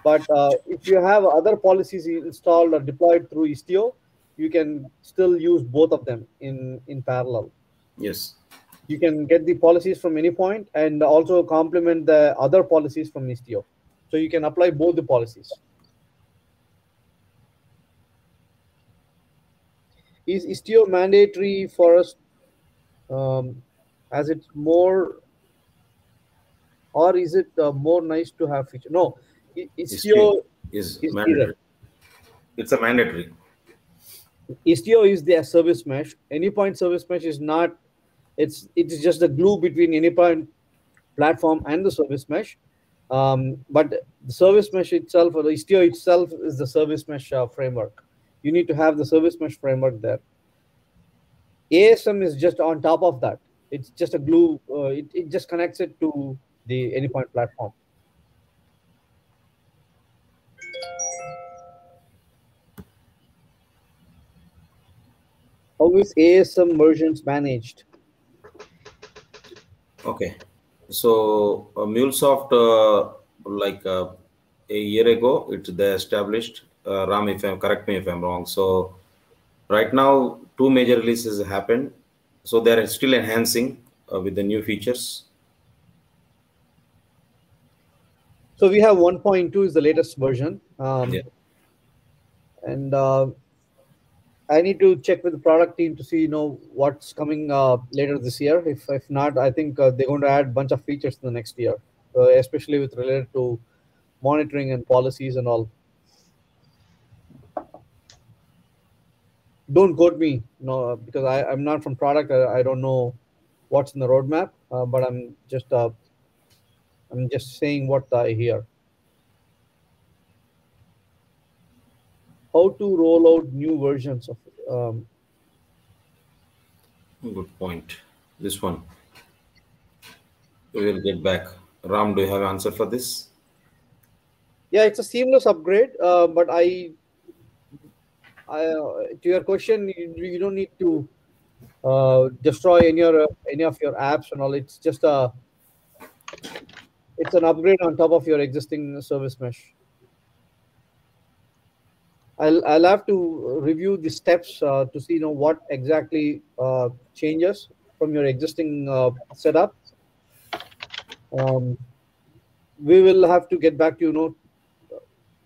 [SPEAKER 1] but if you have other policies installed or deployed through Istio, you can still use both of them in parallel.
[SPEAKER 2] Yes.
[SPEAKER 1] You can get the policies from any point and also complement the other policies from Istio. So you can apply both the policies. Is Istio mandatory for us as it's more, or is it more nice to have feature? No, Istio
[SPEAKER 2] is
[SPEAKER 1] is
[SPEAKER 2] mandatory.
[SPEAKER 1] neither.
[SPEAKER 2] It's a mandatory.
[SPEAKER 1] Istio is the service mesh. Anypoint service mesh is not. It is just the glue between Anypoint platform and the service mesh. But the service mesh itself, or the Istio itself, is the service mesh framework. You need to have the service mesh framework there. ASM is just on top of that. It's just a glue. It just connects it to the Anypoint platform. How is ASM versions managed?
[SPEAKER 2] Okay, so MuleSoft, like a year ago, they established. Ram, if I'm correct me if I'm wrong. So right now, two major releases happened. So they are still enhancing with the new features.
[SPEAKER 1] So we have 1.2 is the latest version,
[SPEAKER 2] Yeah.
[SPEAKER 1] and I need to check with the product team to see, what's coming later this year. If not, I think they're going to add a bunch of features in the next year, especially with related to monitoring and policies and all. Don't quote me, because I'm not from product. I don't know what's in the roadmap, but I'm just saying what I hear. How to roll out new versions of
[SPEAKER 2] Good point. This one. We will get back. Ram, do you have an answer for this?
[SPEAKER 1] Yeah, it's a seamless upgrade, but to your question, you don't need to destroy any of your apps and all. It's just it's an upgrade on top of your existing service mesh. I'll have to review the steps to see what exactly changes from your existing setup. We will have to get back to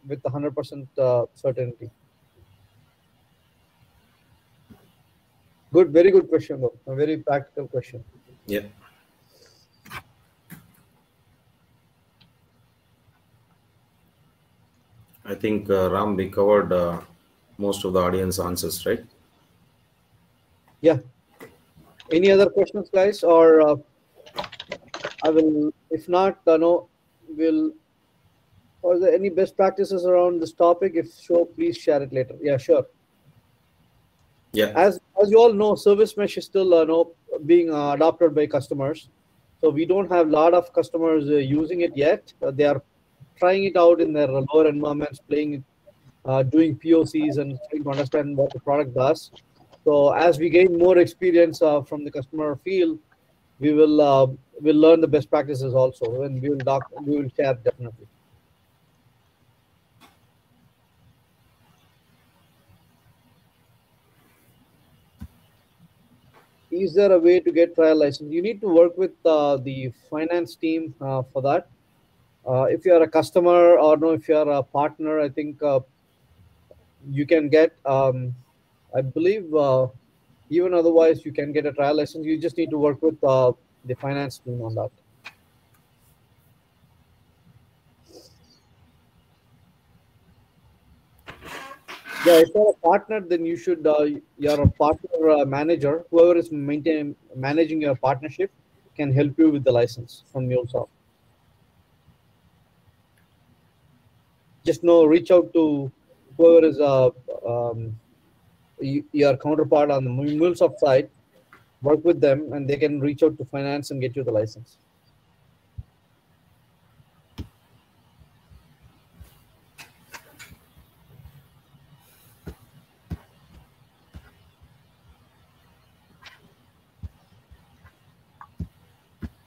[SPEAKER 1] with 100% certainty. Good, very good question though. A very practical question.
[SPEAKER 2] Yeah. I think Ram, we covered most of the audience answers, right?
[SPEAKER 1] Yeah. Any other questions, guys? Or I will, if not, we'll. Or are there any best practices around this topic? If so, please share it later. Yeah, sure.
[SPEAKER 2] Yeah.
[SPEAKER 1] As you all know, service mesh is still being adopted by customers. So we don't have a lot of customers using it yet. They are trying it out in their lower environments, playing it, doing POCs and trying to understand what the product does. So as we gain more experience from the customer field, we will learn the best practices also, and we will share definitely. Is there a way to get trial license? You need to work with the finance team for that. If you are a customer or no, if you are a partner, I think you can get. I believe even otherwise, you can get a trial license. You just need to work with the finance team on that. Yeah, if you're a partner, then you should. You're a partner manager. Whoever is managing your partnership can help you with the license from MuleSoft. Just reach out to whoever is your counterpart on the MuleSoft side. Work with them, and they can reach out to finance and get you the license.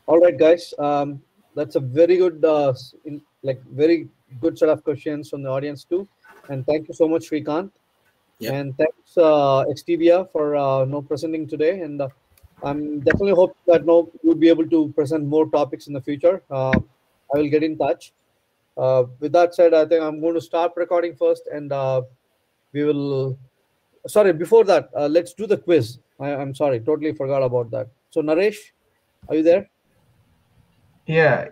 [SPEAKER 1] All right, guys. That's a very good, very good set of questions from the audience too. And thank you so much, Srikanth.
[SPEAKER 2] Yep.
[SPEAKER 1] And thanks, XTIVIA, for presenting today. And I'm definitely hoping that you'll be able to present more topics in the future. I will get in touch. With that said, I think I'm going to stop recording first, and we will. Sorry, before that, let's do the quiz. I'm sorry, totally forgot about that. So, Naresh, are you there?
[SPEAKER 3] Yeah.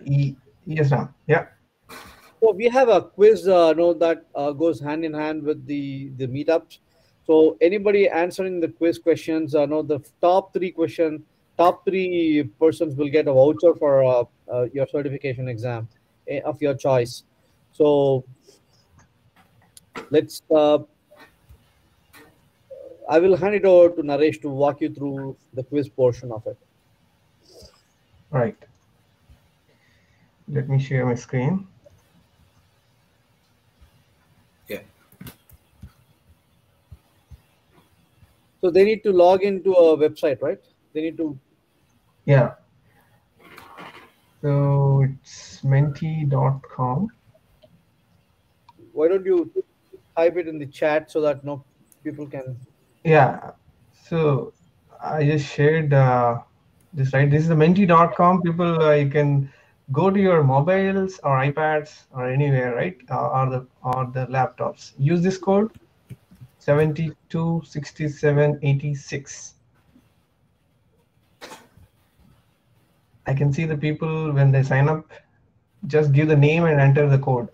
[SPEAKER 3] Yes, Ram. Yeah.
[SPEAKER 1] So we have a quiz that goes hand in hand with the meetups. So anybody answering the quiz questions, the top three persons will get a voucher for your certification exam of your choice. So let's. I will hand it over to Naresh to walk you through the quiz portion of it.
[SPEAKER 3] Right. Let me share my screen.
[SPEAKER 2] Yeah.
[SPEAKER 1] So they need to log into a website, right? They need to.
[SPEAKER 3] Yeah. So it's menti.com.
[SPEAKER 1] Why don't you type it in the chat so that people can.
[SPEAKER 3] Yeah. So I just shared this, right? This is the menti.com. People, you can go to your mobiles or iPads or anywhere, right? Or the laptops. Use this code. 72, 67, 86. I can see the people when they sign up, just give the name and enter the code.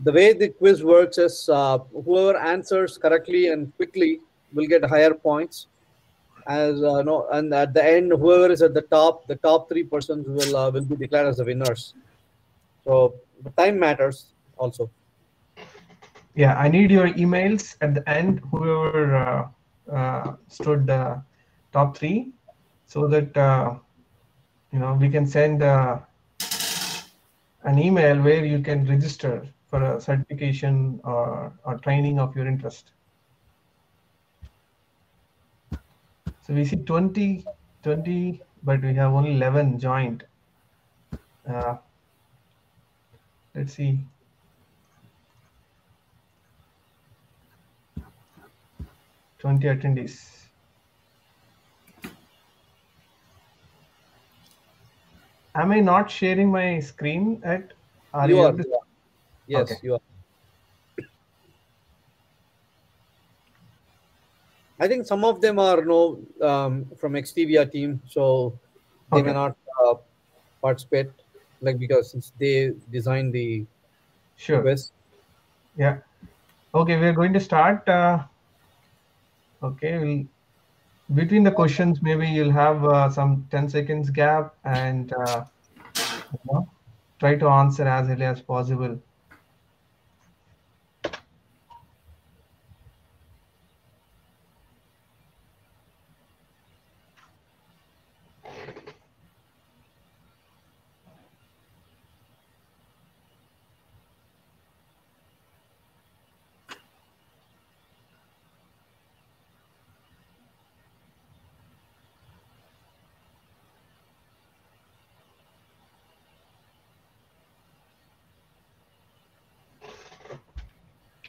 [SPEAKER 1] The way the quiz works is whoever answers correctly and quickly will get higher points. As no, and at the end, whoever is at the top three persons will be declared as the winners. So the time matters also.
[SPEAKER 3] Yeah, I need your emails at the end, whoever stood top 3, so that we can send an email where you can register for a certification or training of your interest. So we see 20, but we have only 11 joined. Let's see. 20 attendees. Am I not sharing my screen at?
[SPEAKER 1] You are. Yes,
[SPEAKER 3] okay.
[SPEAKER 1] you are. I think some of them are from XTIVIA team, so they may not participate, because since they designed the quiz.
[SPEAKER 3] Yeah. Okay, we're going to start. Okay, between the questions, maybe you'll have some 10 seconds gap and try to answer as early as possible.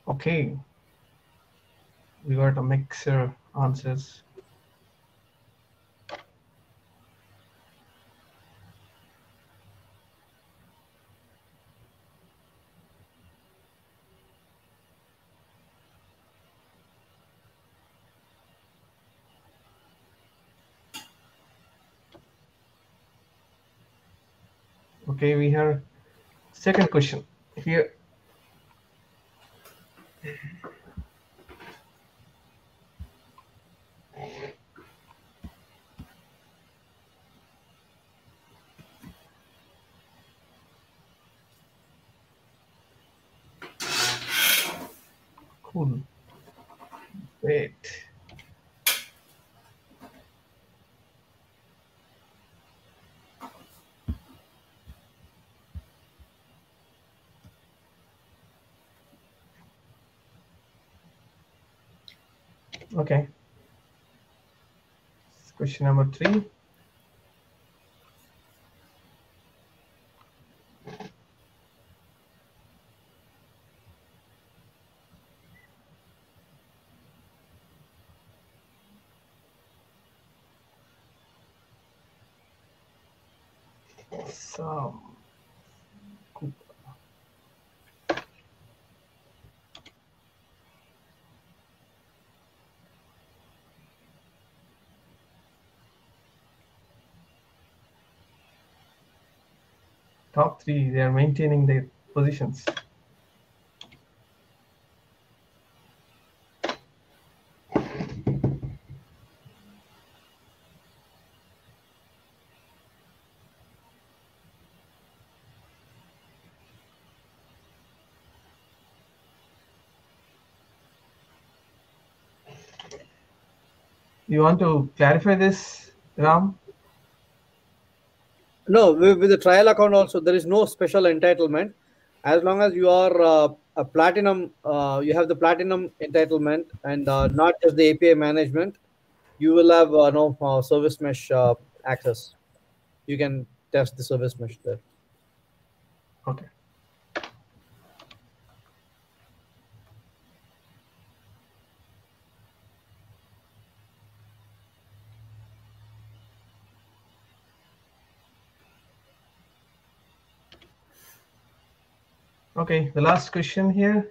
[SPEAKER 3] Okay, we got a mixer answers. Okay, we have second question here. Cool. Great. Okay. Question number 3. So, top 3, they are maintaining their positions. You want to clarify this, Ram?
[SPEAKER 1] No, with the trial account also, there is no special entitlement. As long as you are a platinum, you have the platinum entitlement and not just the API management, you will have service mesh access. You can test the service mesh there.
[SPEAKER 3] Okay. Okay, the last question here.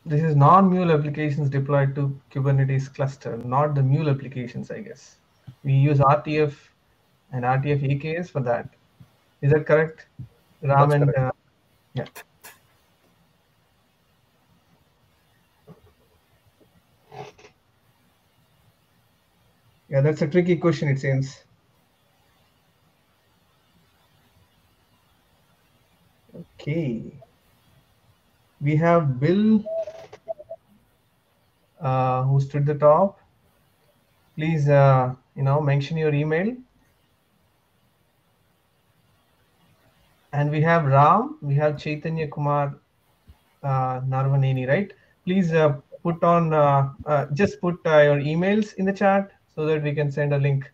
[SPEAKER 3] This is non-Mule applications deployed to Kubernetes cluster, not the Mule applications, I guess. We use RTF and RTF EKS for that. Is that correct, Ram?
[SPEAKER 1] That's
[SPEAKER 3] And
[SPEAKER 1] correct.
[SPEAKER 3] yeah. Yeah, that's a tricky question, it seems. Okay. We have Bill, who stood the top. Please, mention your email. And we have Ram, we have Chaitanya Kumar Narvaneni, right? Please put on, just put your emails in the chat so that we can send a link.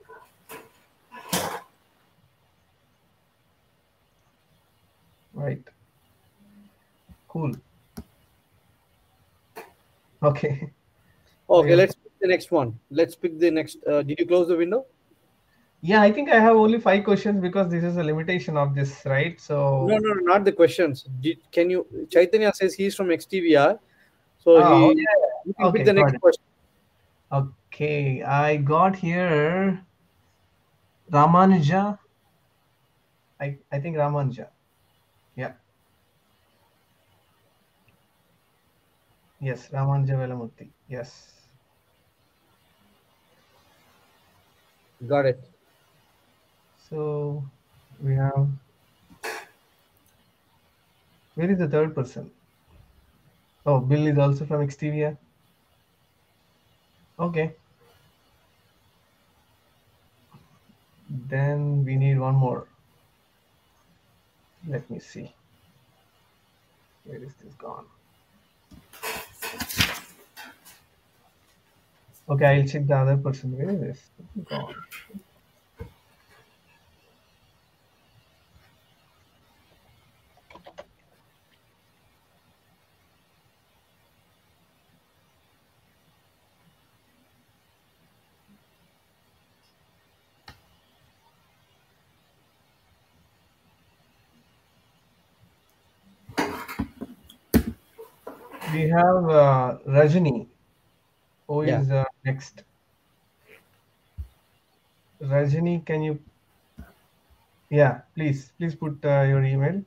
[SPEAKER 3] Right. Cool. Okay.
[SPEAKER 1] Okay, let's pick the next one. Let's pick the next. Did you close the window?
[SPEAKER 3] Yeah, I think I have only 5 questions because this is a limitation of this, right? So
[SPEAKER 1] No, not the questions. Can you? Chaitanya says he's from XTVR, so
[SPEAKER 3] yeah.
[SPEAKER 1] you can pick
[SPEAKER 3] Okay,
[SPEAKER 1] the
[SPEAKER 3] got
[SPEAKER 1] next
[SPEAKER 3] it.
[SPEAKER 1] question.
[SPEAKER 3] Okay, I got here Ramanuja. I think Ramanuja. Yeah. Yes, Ramanuja Velamurthy. Yes.
[SPEAKER 1] Got it.
[SPEAKER 3] So we have, where is the third person? Oh, Bill is also from XTIVIA. Okay. Then we need one more. Let me see. Where is this gone? Okay, I'll check the other person. Where is this? Gone. We have Rajani, who is next. Rajani, can you? Yeah, please put your email.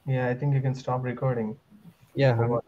[SPEAKER 3] Yeah, I think you can stop recording.
[SPEAKER 1] Yeah.
[SPEAKER 3] Forgot.